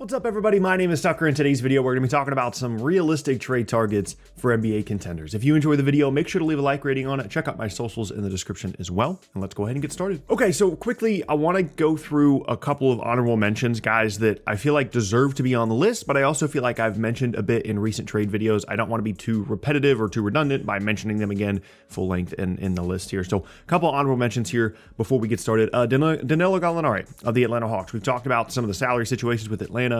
What's up, everybody? My name is Tucker. In today's video, we're going to be talking about some realistic trade targets for NBA contenders. If you enjoy the video, make sure to leave a like rating on it. Check out my socials in the description as well. And let's go ahead and get started. Okay, so quickly, I want to go through a couple of honorable mentions, guys, that I feel like deserve to be on the list, but I also feel like I've mentioned a bit in recent trade videos. I don't want to be too repetitive or too redundant by mentioning them again full length in the list here. So a couple of honorable mentions here before we get started. Danilo Gallinari of the Atlanta Hawks. We've talked about some of the salary situations with Atlanta.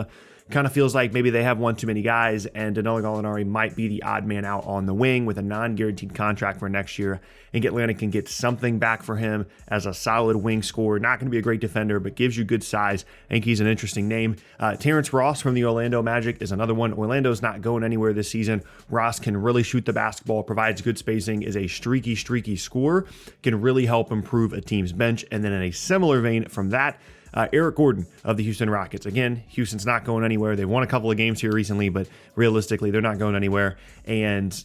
Kind of feels like maybe they have one too many guys, and Danilo Gallinari might be the odd man out on the wing with a non-guaranteed contract for next year. And Atlanta can get something back for him as a solid wing scorer. Not going to be a great defender, but gives you good size. I think he's an interesting name. Terrence Ross from the Orlando Magic is another one. Orlando's not going anywhere this season. Ross can really shoot the basketball, provides good spacing, is a streaky scorer, can really help improve a team's bench. And then in a similar vein from that, Eric Gordon of the Houston Rockets. Again, Houston's not going anywhere. They've won a couple of games here recently, but realistically, they're not going anywhere. And,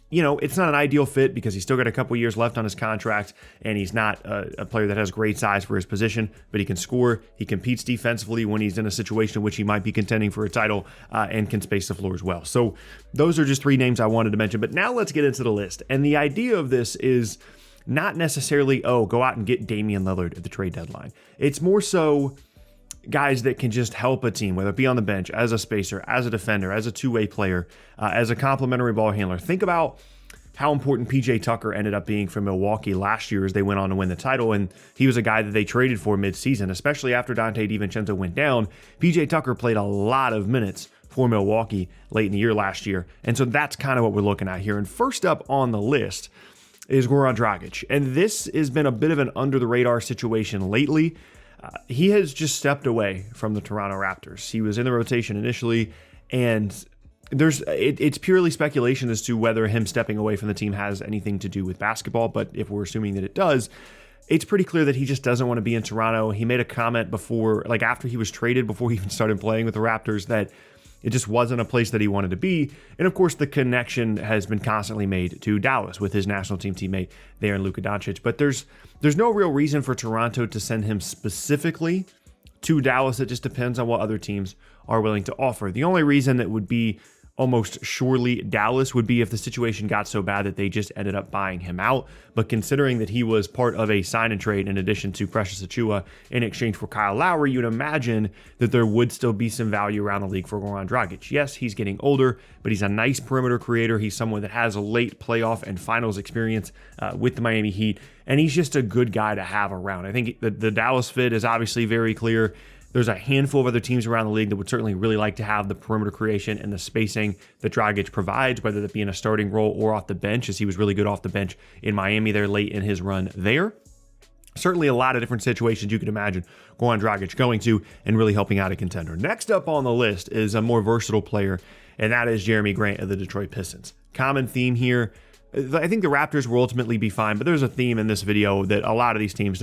you know, it's not an ideal fit because he's still got a couple years left on his contract, and he's not a player that has great size for his position, but he can score. He competes defensively when he's in a situation in which he might be contending for a title, and can space the floor as well. So those are just three names I wanted to mention. But now let's get into the list. And the idea of this is not necessarily, go out and get Damian Lillard at the trade deadline. It's more so guys that can just help a team, whether it be on the bench, as a spacer, as a defender, as a two-way player, as a complimentary ball handler. Think about how important PJ Tucker ended up being for Milwaukee last year as they went on to win the title. And he was a guy that they traded for midseason, especially after Dante DiVincenzo went down. PJ Tucker played a lot of minutes for Milwaukee late in the year last year. And so that's kind of what we're looking at here. And first up on the list is Goran Dragic. And this has been a bit of an under-the-radar situation lately. He has just stepped away from the Toronto Raptors. He was in the rotation initially, and it's purely speculation as to whether him stepping away from the team has anything to do with basketball, but if we're assuming that it does, it's pretty clear that he just doesn't want to be in Toronto. He made a comment before, like after he was traded, before he even started playing with the Raptors, that it just wasn't a place that he wanted to be. And of course, the connection has been constantly made to Dallas with his national team teammate there in Luka Doncic. But there's no real reason for Toronto to send him specifically to Dallas. It just depends on what other teams are willing to offer. The only reason that would be almost surely Dallas would be if the situation got so bad that they just ended up buying him out. But considering that he was part of a sign and trade in addition to Precious Achiuwa in exchange for Kyle Lowry, you'd imagine that there would still be some value around the league for Goran Dragic. Yes, he's getting older, but he's a nice perimeter creator. He's someone that has a late playoff and finals experience with the Miami Heat, and he's just a good guy to have around. I think the Dallas fit is obviously very clear. There's a handful of other teams around the league that would certainly really like to have the perimeter creation and the spacing that Dragic provides, whether that be in a starting role or off the bench, as he was really good off the bench in Miami there late in his run there. Certainly a lot of different situations you could imagine Goran Dragic going to and really helping out a contender. Next up on the list is a more versatile player, and that is Jeremy Grant of the Detroit Pistons. Common theme here. I think the Raptors will ultimately be fine, but there's a theme in this video that a lot of these teams,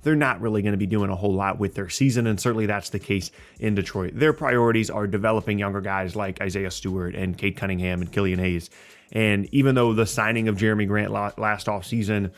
they're not really going to be doing a whole lot with their season, and certainly that's the case in Detroit. Their priorities are developing younger guys like Isaiah Stewart and Cade Cunningham and Killian Hayes. And even though the signing of Jeremy Grant last offseason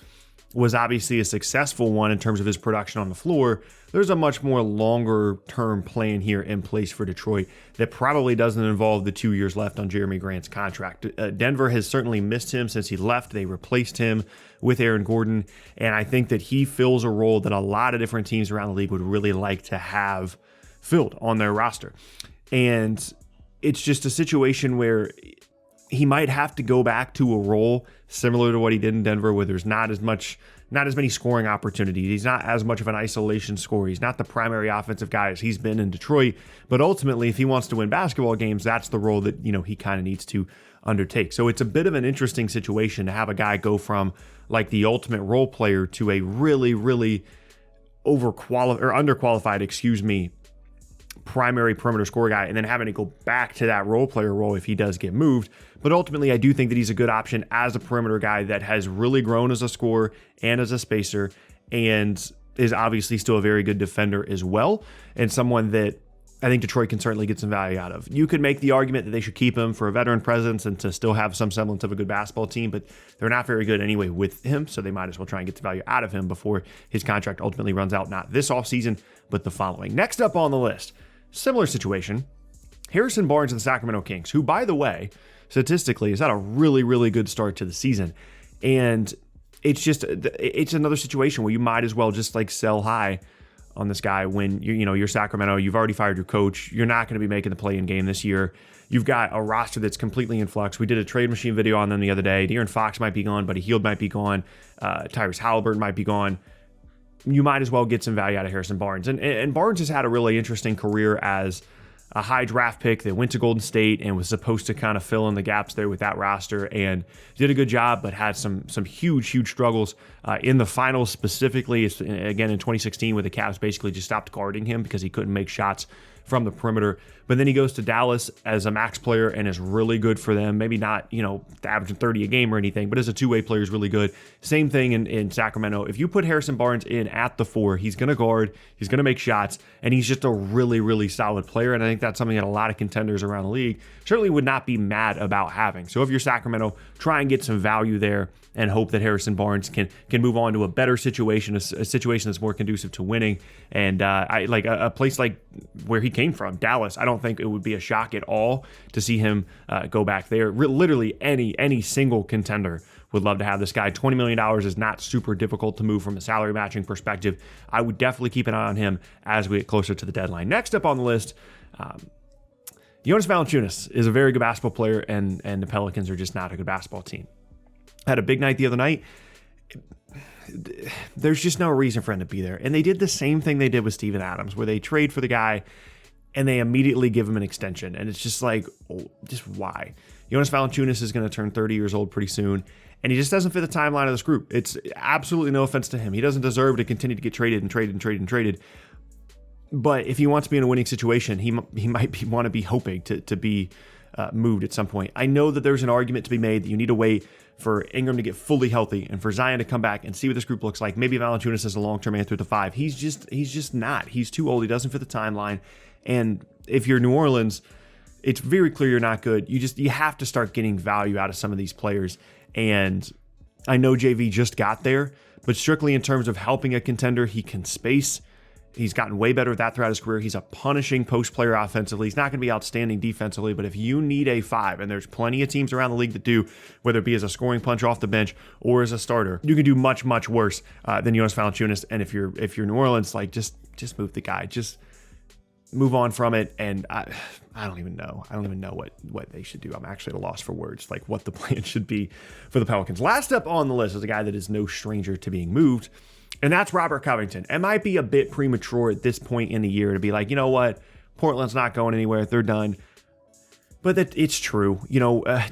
was obviously a successful one in terms of his production on the floor, there's a much more longer-term plan here in place for Detroit that probably doesn't involve the 2 years left on Jeremy Grant's contract. Denver has certainly missed him since he left. They replaced him with Aaron Gordon, and I think that he fills a role that a lot of different teams around the league would really like to have filled on their roster. And it's just a situation where he might have to go back to a role similar to what he did in Denver, where there's not as many scoring opportunities. He's not as much of an isolation scorer. He's not the primary offensive guy as he's been in Detroit. But ultimately, if he wants to win basketball games, that's the role that, he kind of needs to undertake. So it's a bit of an interesting situation to have a guy go from like the ultimate role player to a really, really underqualified, primary perimeter scorer guy, and then having to go back to that role player role if he does get moved. But ultimately, I do think that he's a good option as a perimeter guy that has really grown as a scorer and as a spacer, and is obviously still a very good defender as well, and someone that I think Detroit can certainly get some value out of. You could make the argument that they should keep him for a veteran presence and to still have some semblance of a good basketball team, but they're not very good anyway with him, so they might as well try and get the value out of him before his contract ultimately runs out, not this offseason, but the following. Next up on the list, Similar situation, Harrison Barnes and the Sacramento Kings, who, by the way, statistically has had a really, really good start to the season. And it's another situation where you might as well just like sell high on this guy when you're Sacramento. You've already fired your coach. You're not going to be making the play-in game this year. You've got a roster that's completely in flux. We did a trade machine video on them the other day. De'Aaron Fox might be gone. Buddy Hield might be gone. Tyrese Halliburton might be gone. You might as well get some value out of Harrison Barnes. And Barnes has had a really interesting career as a high draft pick that went to Golden State and was supposed to kind of fill in the gaps there with that roster, and did a good job, but had some huge struggles in the finals specifically. Again, in 2016, where the Cavs basically just stopped guarding him because he couldn't make shots from the perimeter. But then he goes to Dallas as a max player and is really good for them. Maybe not, averaging 30 a game or anything, but as a two-way player is really good. Same thing in Sacramento. If you put Harrison Barnes in at the 4, he's going to guard, he's going to make shots, and he's just a really, really solid player. And I think that's something that a lot of contenders around the league certainly would not be mad about having. So if you're Sacramento, try and get some value there and hope that Harrison Barnes can move on to a better situation, a situation that's more conducive to winning. And I like a place like where he came from, Dallas. I don't think it would be a shock at all to see him go back there. Literally any single contender would love to have this guy. $20 million is not super difficult to move from a salary matching perspective. I would definitely keep an eye on him as we get closer to the deadline. Next up on the list, Jonas Valanciunas is a very good basketball player, and the Pelicans are just not a good basketball team. Had a big night the other night. There's just no reason for him to be there. And they did the same thing they did with Steven Adams, where they trade for the guy and they immediately give him an extension. And it's just like, just why? Jonas Valanciunas is going to turn 30 years old pretty soon, and he just doesn't fit the timeline of this group. It's absolutely no offense to him. He doesn't deserve to continue to get traded. But if he wants to be in a winning situation, he might want to be hoping to be moved at some point. I know that there's an argument to be made that you need to wait for Ingram to get fully healthy and for Zion to come back and see what this group looks like. Maybe Valanciunas is a long-term answer at the 5. He's just not. He's too old. He doesn't fit the timeline. And if you're New Orleans, it's very clear you're not good. You have to start getting value out of some of these players. And I know JV just got there, but strictly in terms of helping a contender, he can space. He's gotten way better at that throughout his career. He's a punishing post player offensively. He's not going to be outstanding defensively, but if you need a 5, and there's plenty of teams around the league that do, whether it be as a scoring punch off the bench or as a starter, you can do much, much worse than Jonas Valanciunas. And if you're New Orleans, like just move the guy. Just move on from it. And I don't even know. I don't even know what they should do. I'm actually at a loss for words, like what the plan should be for the Pelicans. Last up on the list is a guy that is no stranger to being moved, and that's Robert Covington. It might be a bit premature at this point in the year to be like, you know what, Portland's not going anywhere. They're done. But it's true.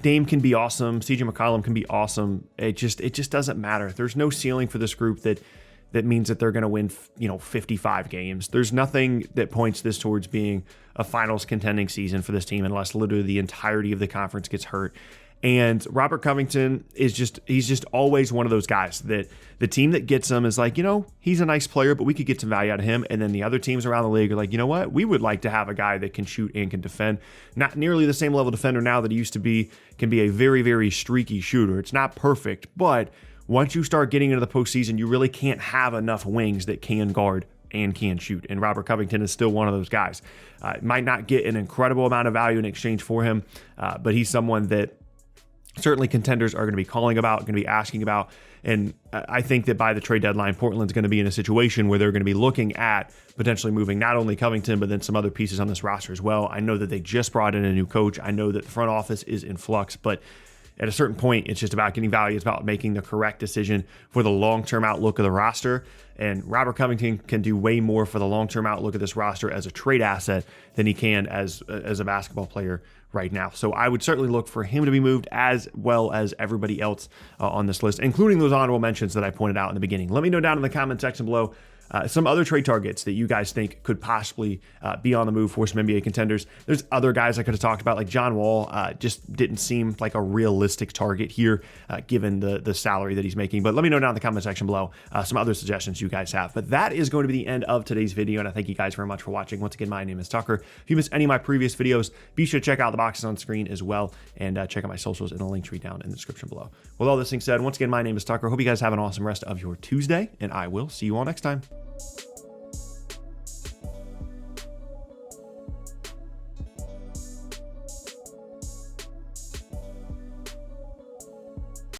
Dame can be awesome. CJ McCollum can be awesome. It just doesn't matter. There's no ceiling for this group that means that they're going to win, 55 games. There's nothing that points this towards being a finals contending season for this team unless literally the entirety of the conference gets hurt. And Robert Covington he's just always one of those guys that the team that gets him is like, he's a nice player, but we could get some value out of him. And then the other teams around the league are like, you know what? We would like to have a guy that can shoot and can defend. Not nearly the same level defender now that he used to be, can be a very, very streaky shooter. It's not perfect, but once you start getting into the postseason, you really can't have enough wings that can guard and can shoot. And Robert Covington is still one of those guys. Might not get an incredible amount of value in exchange for him, but he's someone that certainly contenders are going to be calling about, going to be asking about. And I think that by the trade deadline, Portland's going to be in a situation where they're going to be looking at potentially moving not only Covington, but then some other pieces on this roster as well. I know that they just brought in a new coach. I know that the front office is in flux, but at a certain point, it's just about getting value. It's about making the correct decision for the long-term outlook of the roster. And Robert Covington can do way more for the long-term outlook of this roster as a trade asset than he can as a basketball player right now. So I would certainly look for him to be moved as well as everybody else on this list, including those honorable mentions that I pointed out in the beginning. Let me know down in the comment section below some other trade targets that you guys think could possibly be on the move for some NBA contenders. There's other guys I could have talked about, like John Wall, just didn't seem like a realistic target here, given the salary that he's making. But let me know down in the comment section below some other suggestions you guys have. But that is going to be the end of today's video, and I thank you guys very much for watching. Once again, my name is Tucker. If you missed any of my previous videos, be sure to check out the boxes on screen as well, and check out my socials in the link tree down in the description below. With all this being said, once again, my name is Tucker. Hope you guys have an awesome rest of your Tuesday, and I will see you all next time.